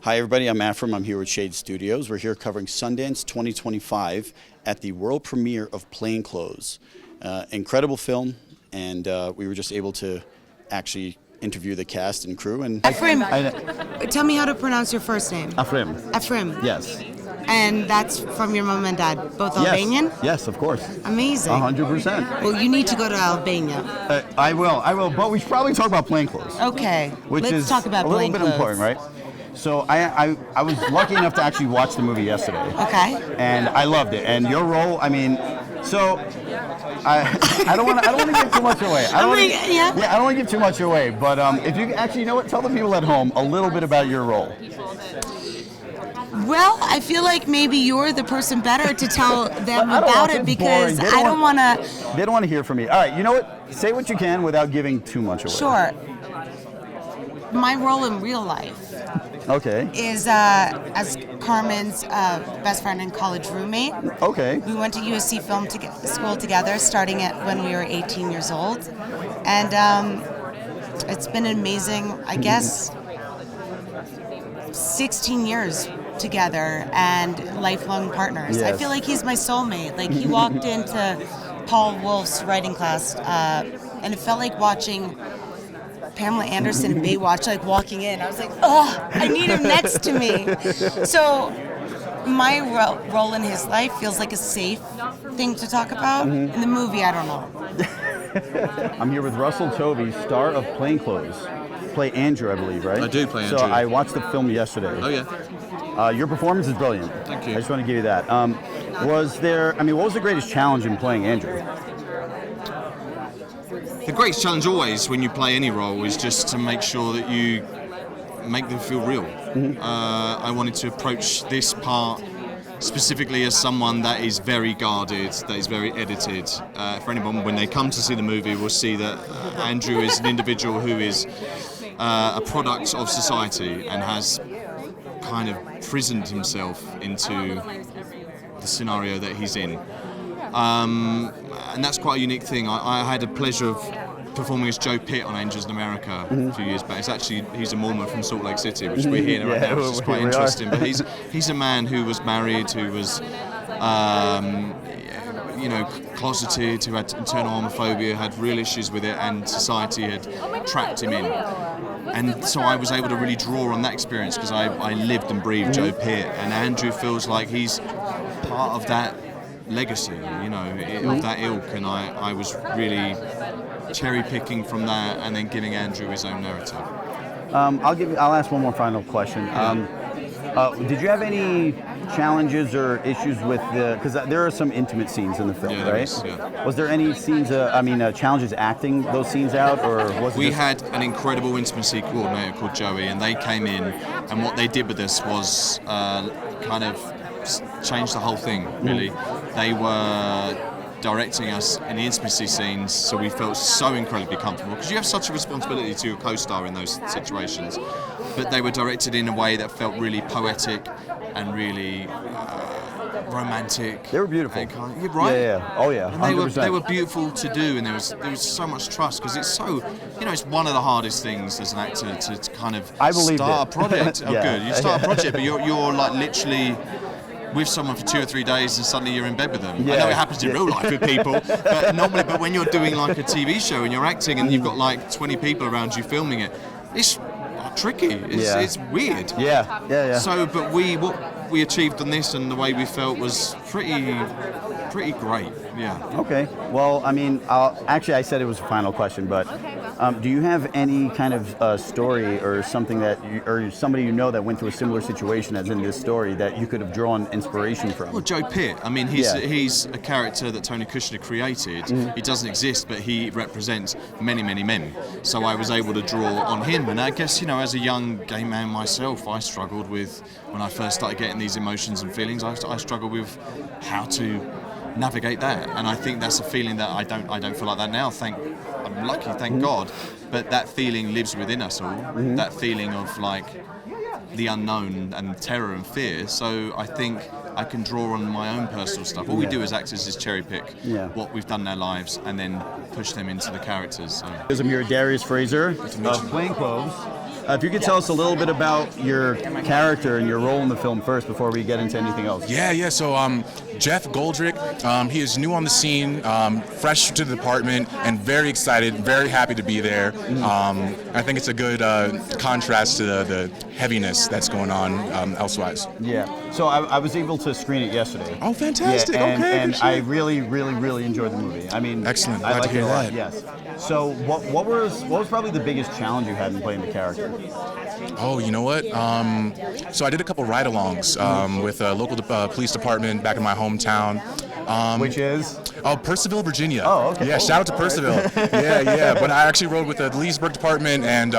Hi everybody, I'm Afrim. I'm here with Shade Studios. We're here covering Sundance 2025 at the world premiere of Plainclothes. Incredible film, and we were just able to actually interview the cast and crew. And Afrim, tell me how to pronounce your first name. Afrim. Afrim. Yes. And that's from your mom and dad, both Albanian? Yes, of course. Amazing. 100%. Well, you need to go to Albania. I will, but we should probably talk about Plainclothes. Okay, Let's talk about a little bit important, right? So I was lucky enough to actually watch the movie yesterday. Okay. And I loved it. And your role, I mean, so I don't want to give too much away. I don't want to give too much away. But if you actually, you know what, tell the people at home a little bit about your role. Well, I feel like maybe you're the person better to tell them about it because I don't want to. They don't want to hear from me. All right, you know what? Say what you can without giving too much away. Sure. My role in real life. Okay. Is as Carmen's best friend and college roommate. Okay. We went to USC Film School together, starting at when we were 18 years old, and it's been amazing. I guess 16 years together and lifelong partners. Yes. I feel like he's my soulmate. Like he walked into Paul Wolf's writing class, and it felt like watching Pamela Anderson and Baywatch, like walking in. I was like, oh, I need him next to me. So my role in his life feels like a safe thing to talk about. In the movie, I don't know. I'm here with Russell Tovey, star of Plainclothes. Play Andrew, I believe, right? I do play Andrew. So I watched the film yesterday. Oh, yeah. Your performance is brilliant. Thank you. I just want to give you that. What was the greatest challenge in playing Andrew? The greatest challenge always when you play any role is just to make sure that you make them feel real. I wanted to approach this part specifically as someone that is very guarded, that is very edited. For anyone, when they come to see the movie, will see that Andrew is an individual who is a product of society and has kind of prisoned himself into the scenario that he's in. And that's quite a unique thing. I had the pleasure of performing as Joe Pitt on Angels in America a few years back. He's a Mormon from Salt Lake City, which we're here right now, which is quite interesting. But he's a man who was married, who was closeted, who had internal homophobia, had real issues with it, and society had trapped him in. And so I was able to really draw on that experience because I lived and breathed Joe Pitt, and Andrew feels like he's part of that legacy, of that ilk, and I was really cherry picking from that and then giving Andrew his own narrative. I'll ask one more final question. Did you have any challenges or issues with because there are some intimate scenes in the film, right? Is, yeah. Was there any scenes, challenges acting those scenes out, or was it We had an incredible intimacy coordinator called Joey, and they came in, and what they did with us was kind of change the whole thing, really. They were directing us in the intimacy scenes, so we felt so incredibly comfortable, because you have such a responsibility to your co-star in those situations, but they were directed in a way that felt really poetic and really romantic. They were beautiful. You're right. Yeah. Oh yeah. And they were beautiful to do, and there was so much trust, because it's so, it's one of the hardest things as an actor to kind of start a project. Oh, good. You start a project, but you're like literally with someone for 2 or 3 days and suddenly you're in bed with them. Yeah. I know it happens in real life with people, but when you're doing like a TV show and you're acting and you've got like 20 people around you filming it, it's tricky. It's weird. Yeah. So, but what we achieved on this and the way we felt was pretty great. Yeah. Okay. Well, I mean, I said it was a final question, but do you have any kind of story or something or somebody you know that went through a similar situation as in this story that you could have drawn inspiration from? Well, Joe Pitt. I mean, he's a character that Tony Kushner created. He doesn't exist, but he represents many, many men. So I was able to draw on him, and I guess as a young gay man myself, I struggled with when I first started getting these emotions and feelings. I struggled with how to navigate that, and I think that's a feeling that I don't feel like that now. I'm lucky, thank God, but that feeling lives within us all. That feeling of like the unknown and terror and fear. So I think I can draw on my own personal stuff. All we do as actors is cherry pick what we've done in our lives and then push them into the characters. So. I'm here with Darius Fraser of Plainclothes. If you could tell us a little bit about your character and your role in the film first before we get into anything else. Yeah. So Jeff Goldrick, he is new on the scene, fresh to the department, and very excited, very happy to be there. I think it's a good contrast to the heaviness that's going on elsewise. Yeah. So I was able to screen it yesterday. Oh, fantastic. Yeah, and Okay. I really, really, really enjoyed the movie. I mean, Excellent. I Glad to liked it hear a lot. that. Yes. So what was probably the biggest challenge you had in playing the character? Oh, you know what? So I did a couple ride-alongs with a local police department back in my hometown. Which is? Oh, Percival, Virginia. Oh, okay. Yeah, shout out to Percival. Yeah. But I actually rode with the Leesburg Department and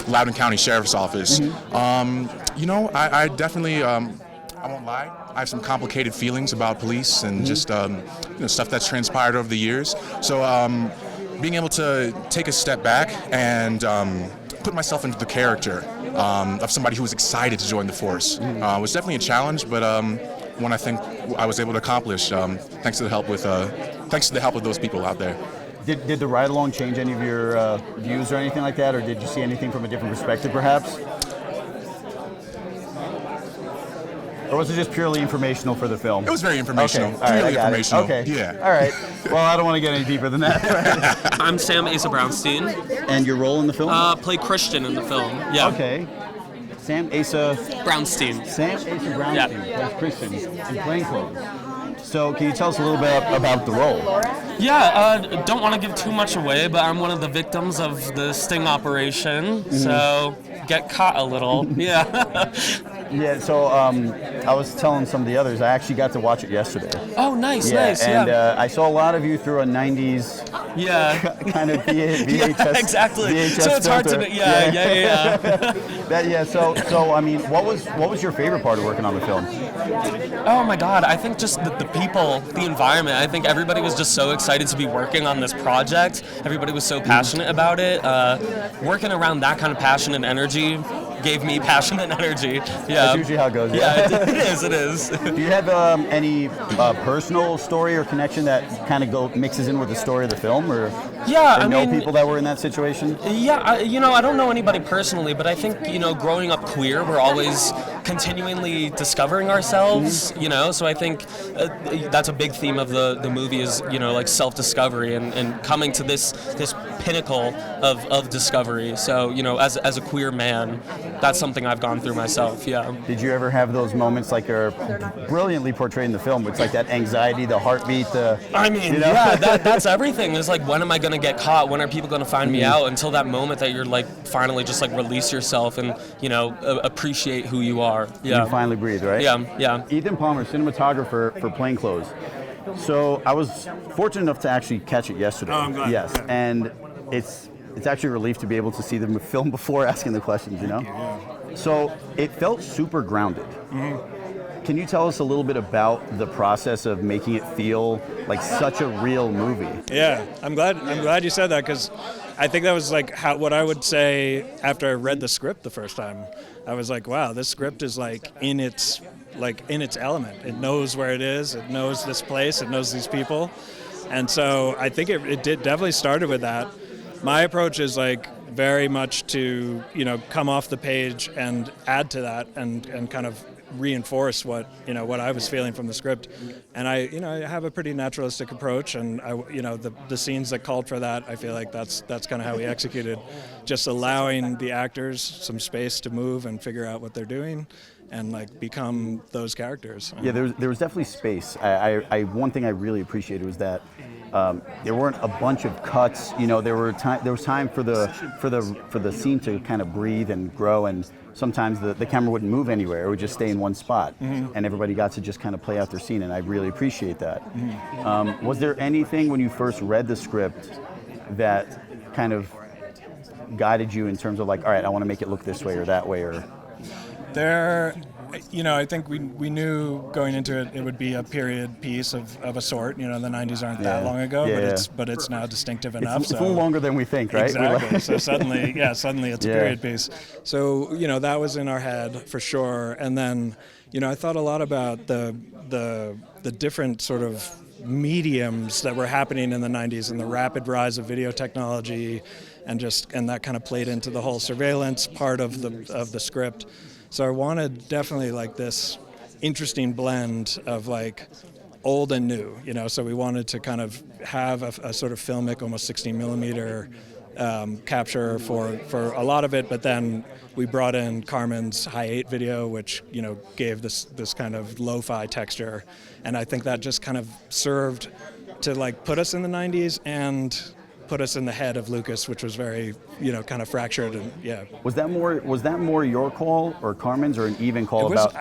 Loudoun County Sheriff's Office. I definitely, I won't lie, I have some complicated feelings about police and just stuff that's transpired over the years. So being able to take a step back and put myself into the character of somebody who was excited to join the force was definitely a challenge, but one I think I was able to accomplish thanks to the help of those people out there. Did the ride-along change any of your views or anything like that, or did you see anything from a different perspective, perhaps? Or was it just purely informational for the film? It was very informational. Okay. All right, really informational. Okay. Yeah. All right. Well, I don't want to get any deeper than that. I'm Asa Brownstein. And your role in the film? Play Christian in the film. Yeah. Okay. Asa Brownstein. Asa Brownstein Yeah. plays Christian in Plainclothes. So can you tell us a little bit about the role? Yeah, don't want to give too much away, but I'm one of the victims of the sting operation, so get caught a little. Yeah. Yeah, so I was telling some of the others, I actually got to watch it yesterday. Oh, nice. And I saw a lot of you through a 90s kind of VHS. Yeah, exactly. VHS so it's hard to filter. Yeah. So I mean, what was your favorite part of working on the film? Oh my God, I think just the people, the environment. I think everybody was just so excited to be working on this project. Everybody was so passionate about it. Working around that kind of passion and energy gave me passion and energy. Yeah. That's usually how it goes. Yeah, it is. Do you have any personal story or connection that kind of mixes in with the story of the film, or people that were in that situation? Yeah, I don't know anybody personally, but I think growing up queer, we're always continually discovering ourselves. So I think that's a big theme of the movie is like self-discovery and coming to this pinnacle of discovery. So as a queer man, that's something I've gone through myself. Yeah. Did you ever have those moments like are brilliantly portrayed in the film? It's like that anxiety, the heartbeat, that's everything. It's like, when am I going to get caught? When are people going to find me out? Until that moment that you're like finally just like release yourself and appreciate who you are. Yeah. You finally breathe, right? Yeah. Ethan Palmer, cinematographer for Plainclothes. So I was fortunate enough to actually catch it yesterday. Oh, I'm glad. Yes, and it's actually a relief to be able to see the film before asking the questions. So it felt super grounded. Can you tell us a little bit about the process of making it feel like such a real movie? Yeah, I'm glad you said that, because I think that was like what I would say after I read the script the first time. I was like, wow, this script is like in its element. It knows where it is. It knows this place. It knows these people. And so I think it did definitely started with that. My approach is like very much to come off the page and add to that and kind of reinforce what I was feeling from the script. And I have a pretty naturalistic approach, and the scenes that called for that, I feel like that's kind of how we executed, just allowing the actors some space to move and figure out what they're doing and like become those characters. Yeah, there was definitely space. I one thing I really appreciated was that there weren't a bunch of cuts. There was time for the scene to kind of breathe and grow, and sometimes the camera wouldn't move anywhere; it would just stay in one spot, and everybody got to just kind of play out their scene. And I really appreciate that. Was there anything when you first read the script that kind of guided you in terms of like, all right, I want to make it look this way or that way, or? I think we knew going into it would be a period piece of a sort. The 90s aren't that long ago, but it's now distinctive enough. It's a little longer than we think, right? Exactly. So suddenly it's a period piece. So that was in our head for sure. And then I thought a lot about the different sort of mediums that were happening in the 90s and the rapid rise of video technology and that kind of played into the whole surveillance part of the script. So I wanted definitely like this interesting blend of like old and new, so we wanted to kind of have a sort of filmic, almost 16 millimeter capture for a lot of it, but then we brought in Carmen's high 8 video, which gave this kind of lo-fi texture, and I think that just kind of served to like put us in the 90s and put us in the head of Lucas, which was very kind of fractured, and yeah. Was that more your call or Carmen's, or an even call about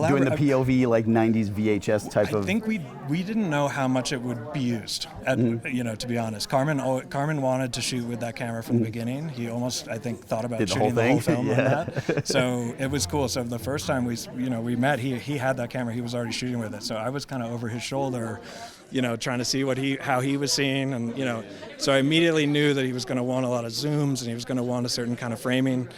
doing the POV like 90s VHS type of? I think we didn't know how much it would be used. To be honest, Carmen wanted to shoot with that camera from the beginning. He almost, I think, thought about shooting the whole film on that. So it was cool. So the first time we met, he had that camera. He was already shooting with it. So I was kind of over his shoulder, trying to see how he was seeing, and so I immediately knew that he was going to want a lot of zooms and he was going to want a certain kind of framing,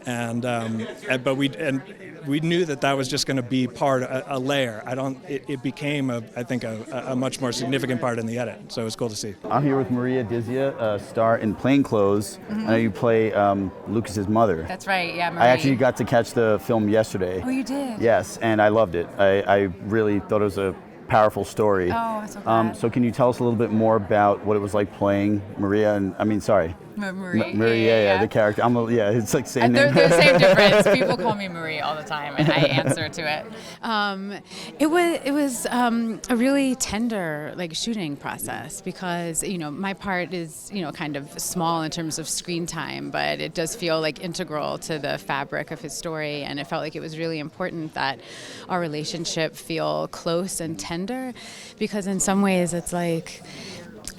but we knew that was just going to be a layer. It became I think a much more significant part in the edit. So it was cool to see. I'm here with Maria Dizzia, a star in Plainclothes. I know you play Lucas's mother. That's right. Yeah, Marie. I actually got to catch the film yesterday. Oh, you did? Yes, and I loved it. I really thought it was a powerful story. Oh, I'm so glad. So can you tell us a little bit more about what it was like playing Maria Maria, the character. It's like same name. They're the same difference. People call me Marie all the time, and I answer to it. It was a really tender shooting process because my part is kind of small in terms of screen time, but it does feel integral to the fabric of his story, and it felt like it was really important that our relationship feel close and tender, because in some ways it's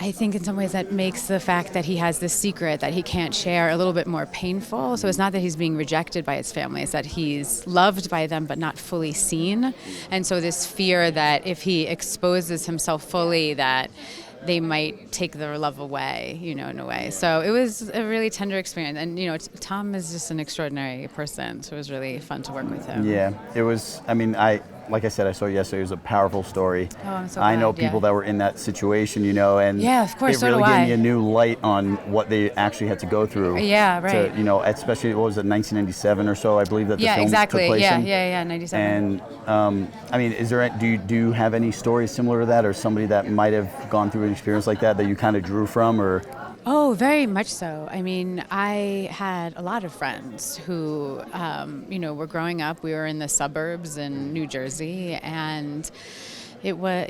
I think in some ways that makes the fact that he has this secret that he can't share a little bit more painful. So it's not that he's being rejected by his family, it's that he's loved by them but not fully seen. And so this fear that if he exposes himself fully, that they might take their love away, in a way. So it was a really tender experience. And, Tom is just an extraordinary person, so it was really fun to work with him. Yeah, it was, like I said, I saw it yesterday. It was a powerful story. Oh, I'm so glad. I know people that were in that situation, and yeah, of course, it really gave me a new light on what they actually had to go through. Yeah, right. To, especially, what was it, 1997 or so, I believe that the film exactly. took place in. Yeah, 97. And, is there, do you have any stories similar to that, or somebody that might have gone through an experience like that you kind of drew from, or? Oh, very much so. I had a lot of friends who, were growing up. We were in the suburbs in New Jersey, and it was,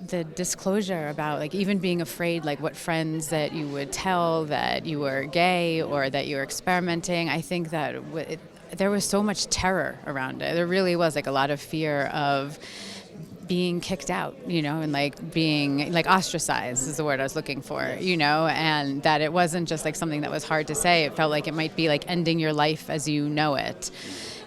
the disclosure about even being afraid, what friends that you would tell that you were gay or that you were experimenting. I think that there was so much terror around it. There really was a lot of fear of being kicked out, and being ostracized is the word I was looking for, and that it wasn't just something that was hard to say. It felt like it might be ending your life as you know it.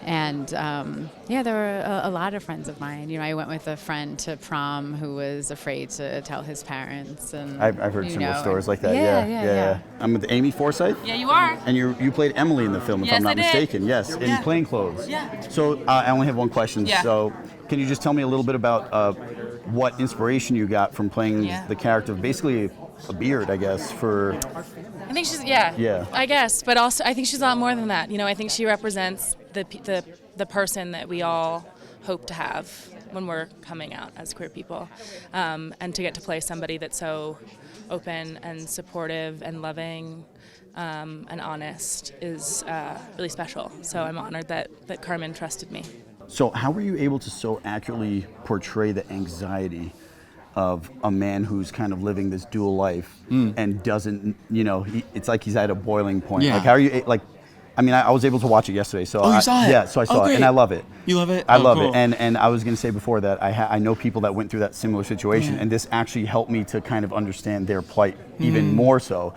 And there were a lot of friends of mine. I went with a friend to prom who was afraid to tell his parents. And I've heard similar stories like that. Yeah. I'm with Amy Forsyth. Yeah, you are. And you played Emily in the film, if I'm not mistaken. Yes, in Plainclothes. Yeah. So I only have one question. Yeah. So can you just tell me a little bit about what inspiration you got from playing the character of basically a beard, I guess, for... I think she's, I guess, but also I think she's a lot more than that. I think she represents the person that we all hope to have when we're coming out as queer people. And to get to play somebody that's so open and supportive and loving and honest is really special. So I'm honored that Carmen trusted me. So how were you able to so accurately portray the anxiety of a man who's kind of living this dual life and doesn't, it's like he's at a boiling point. Yeah. How are you, I was able to watch it yesterday. So you saw it? Yeah, so I saw it, and I love it. You love it? I love cool. it. And I was going to say before that, I know people that went through that similar situation, and this actually helped me to kind of understand their plight even more so.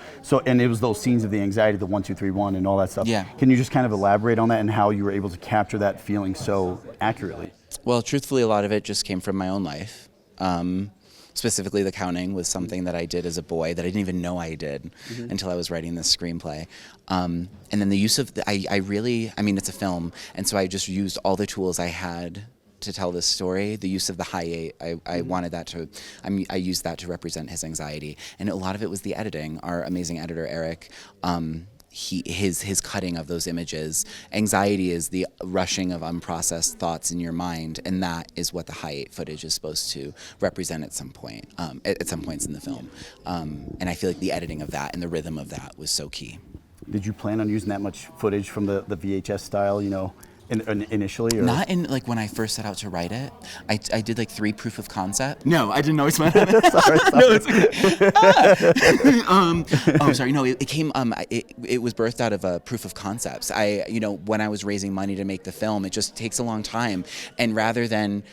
And it was those scenes of the anxiety, the 1, 2, 3, 1, and all that stuff. Yeah. Can you just kind of elaborate on that and how you were able to capture that feeling so accurately? Well, truthfully, a lot of it just came from my own life. Specifically, the counting was something that I did as a boy that I didn't even know I did until I was writing this screenplay. And then the use of, it's a film, and so I just used all the tools I had to tell this story. The use of the high 8, I wanted that to, I used that to represent his anxiety. And a lot of it was the editing. Our amazing editor, Eric, his cutting of those images. Anxiety is the rushing of unprocessed thoughts in your mind, and that is what the high 8 footage is supposed to represent at some point, at some points in the film. And I feel like the editing of that and the rhythm of that was so key. Did you plan on using that much footage from the VHS style, you know, initially? Or? Not in, like, when I first set out to write it. I did like 3 proof of concept. No, I didn't always mind it. sorry. No, it's okay. Oh, sorry. No, it came. It was birthed out of a proof of concepts. When I was raising money to make the film, it just takes a long time. And rather than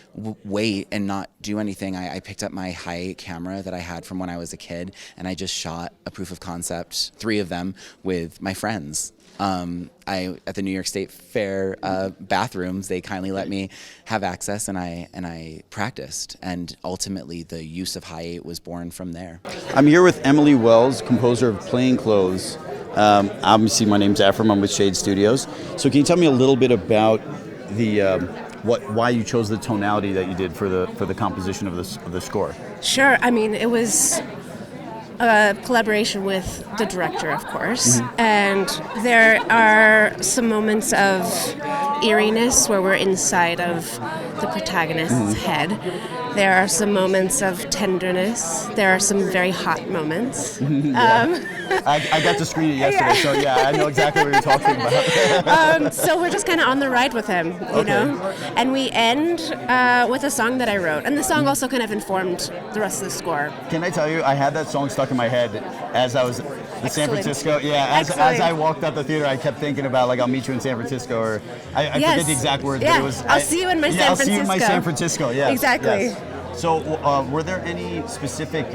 wait and not do anything, I picked up my high 8 camera that I had from when I was a kid, and I just shot a proof of concept, 3 of them, with my friends. At the New York State Fair bathrooms, they kindly let me have access, and I practiced, and ultimately the use of high 8 was born from there. I'm here with Emily Wells, composer of Plainclothes. Obviously, my name's Afrim. I'm with Shade Studios. So, can you tell me a little bit about the why you chose the tonality that you did for the composition of the score? Sure. I mean, it was a collaboration with the director, of course, and there are some moments of eeriness where we're inside of the protagonist's head. There are some moments of tenderness. There are some very hot moments. I got to screen it yesterday, so yeah, I know exactly what you're talking about. So we're just kind of on the ride with him, you know? And we end with a song that I wrote. And the song also kind of informed the rest of the score. Can I tell you, I had that song stuck in my head as I was in San Francisco. Yeah, as I walked out the theater, I kept thinking about, like, I'll meet you in San Francisco, or I forget the exact words, but it was... I'll see you in my San Francisco. I'll see you in my San Francisco, yeah. Exactly. Yes. So were there any specific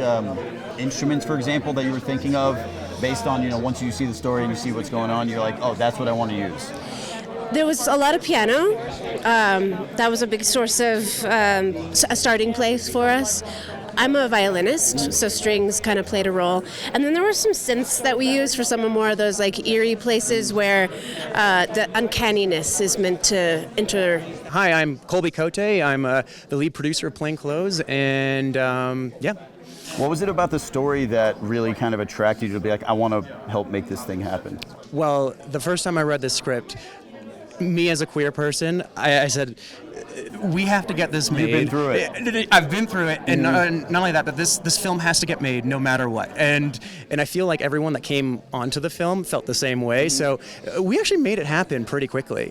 instruments, for example, that you were thinking of based on, once you see the story and you see what's going on, you're like, oh, that's what I want to use? There was a lot of piano. That was a big source of a starting place for us. I'm a violinist, so strings kind of played a role. And then there were some synths that we used for some of more of those like eerie places where the uncanniness is meant to enter. Hi, I'm Colby Cote. I'm the lead producer of Plainclothes, and yeah. What was it about the story that really kind of attracted you to be like, I want to help make this thing happen? Well, the first time I read this script, me as a queer person, I said, we have to get this made. You've been through it. I've been through it, and not only that, but this film has to get made no matter what. And I feel like everyone that came onto the film felt the same way. So we actually made it happen pretty quickly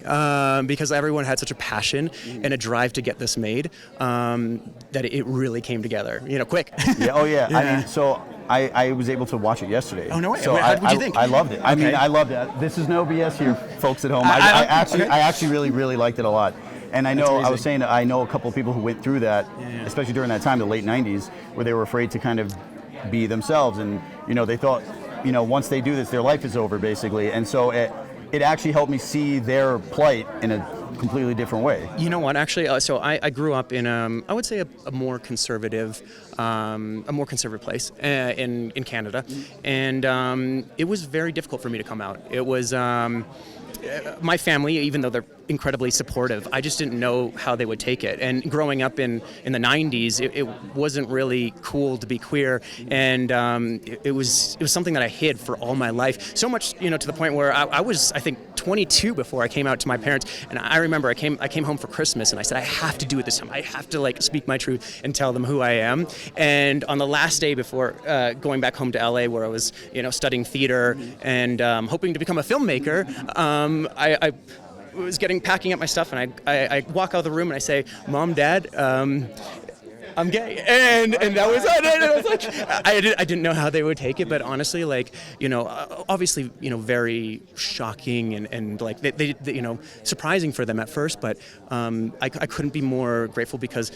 because everyone had such a passion and a drive to get this made that it really came together, quick. Yeah. Oh yeah. I mean, so I was able to watch it yesterday. Oh, no way. So What did you think? I loved it. I mean, I loved it. This is no BS here, folks at home. I actually really liked it a lot. And I know, I was saying, I know a couple of people who went through that, especially during that time, the late 90s, where they were afraid to kind of be themselves. And, they thought, once they do this, their life is over, basically. And so it actually helped me see their plight in a completely different way. You know what? Actually, so I grew up in I would say a more conservative place in Canada, and it was very difficult for me to come out. It was my family, even though they're incredibly supportive, I just didn't know how they would take it. And growing up in the 90s, it wasn't really cool to be queer, and it was something that I hid for all my life. So much, to the point where I was, I think, 22 before I came out to my parents. And I remember I came home for Christmas, and I said, I have to do it this time. I have to speak my truth and tell them who I am. And on the last day before going back home to LA, where I was, studying theater and hoping to become a filmmaker, I was packing up my stuff, and I walk out of the room and I say, Mom, Dad, I'm gay, and that was it. And it was like I didn't know how they would take it, but honestly, obviously, very shocking and they surprising for them at first, but I couldn't be more grateful because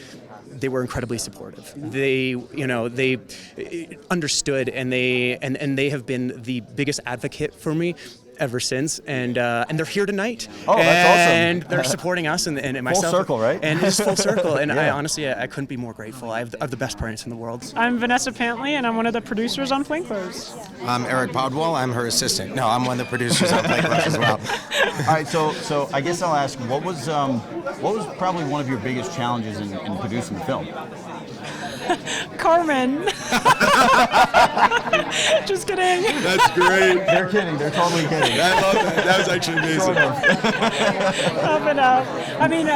they were incredibly supportive. They understood, and they have been the biggest advocate for me ever since, and they're here tonight. Oh, that's awesome. And they're supporting us and myself. Full circle, right? And it's full circle, and I honestly, I couldn't be more grateful. I have the best parents in the world. I'm Vanessa Pantley, and I'm one of the producers on Plainclothes. I'm Eric Podwall. I'm her assistant. No, I'm one of the producers on Plainclothes as well. All right, so I guess I'll ask, what was What was probably one of your biggest challenges in producing the film? Carmen. Just kidding. That's great. They're kidding. They're totally kidding. I love that. That was actually amazing. Up and up. I mean,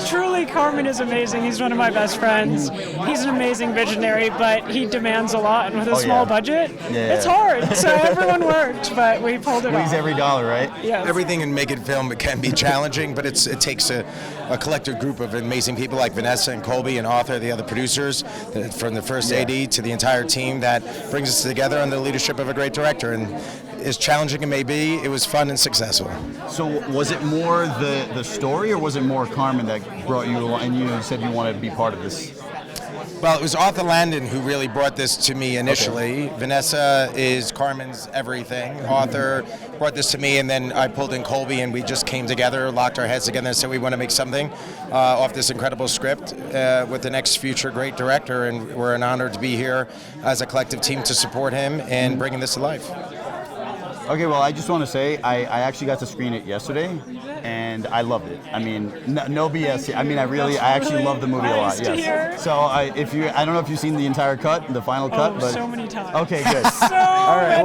truly, Carmen is amazing. He's one of my best friends. He's an amazing visionary, but he demands a lot. And with a small budget, it's hard. So everyone worked, but we pulled it off. Squeeze every dollar, right? Yes. Everything in making film can be challenging, but it takes a collective group of amazing people like Vanessa and Colby and Arthur, the other producers, from the first AD to the entire team that brings us together under the leadership of a great director. And as challenging it may be, it was fun and successful. So was it more the story, or was it more Carmen that brought you along, and you said you wanted to be part of this? Well, it was Arthur Landon who really brought this to me initially. Okay. Vanessa is Carmen's everything. Arthur brought this to me, and then I pulled in Colby, and we just came together, locked our heads together, and said we want to make something off this incredible script with the next future great director, and we're an honor to be here as a collective team to support him and bringing this to life. Okay, well, I just want to say I actually got to screen it yesterday, and I loved it. I mean, no BS here. I mean, I actually love the movie a lot. Yes. So I don't know if you've seen the entire cut, the final cut, but so many times. Okay, good. All right,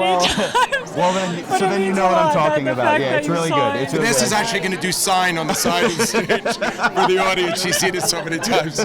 well then you know what I'm talking about. Yeah, it's really good. It's really This good. is actually going to do sign on the side of the stage for the audience. She's seen it so many times.